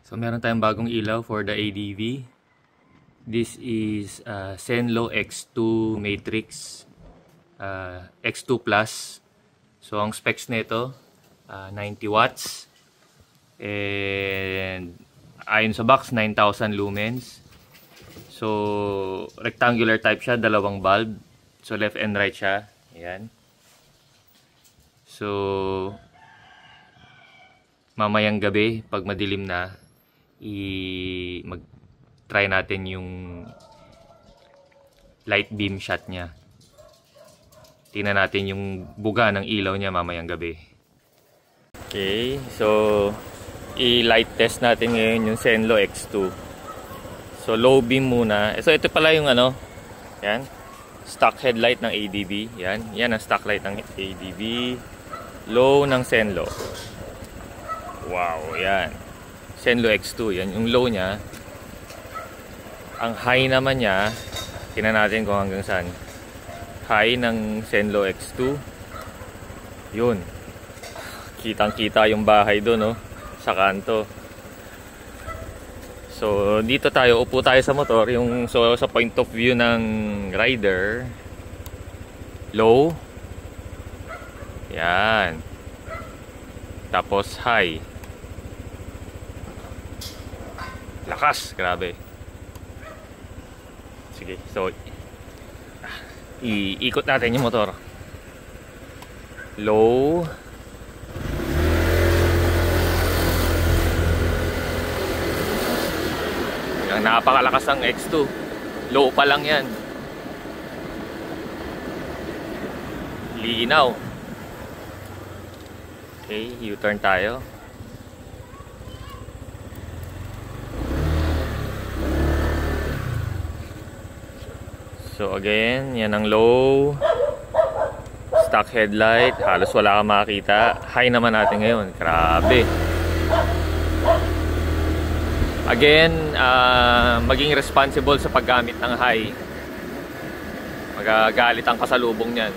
So meron tayong bagong ilaw for the ADV. This is Zenlo X2 Matrix X2 Plus. So ang specs nito 90 watts and ayon sa box 9,000 lumens. So rectangular type siya, dalawang bulb. So left and right siya. Ayan. So mamayang gabi pag madilim na mag-try natin yung light beam shot niya. Tingnan natin yung buga ng ilaw niya mamayang gabi. Okay, so i-light test natin ngayon yung Zenlo X2. So low beam muna. So ito pala yung yan, stock headlight ng ADV. Yan ang stock light ng ADV. Low ng Zenlo. Wow, yan. Zenlo X2, yan yung low niya. Ang high naman niya, tingnan natin kung hanggang saan. High ng Zenlo X2. Yun. Kitang-kita yung bahay doon, sa kanto. So, dito tayo, upo tayo sa motor. So, sa point of view ng rider, low. Yan. Tapos high. Lakas, grabe. Sige, so iikot natin yung motor. Low. Ang napakalakas ng X2. Low pa lang yan. Linaw. Okay, U-turn tayo. So again, yan ang low. Stock headlight, halos wala kang makakita. High naman natin ngayon, grabe. Again, maging responsible sa paggamit ng high. Magagalit ang kasalubong niyan.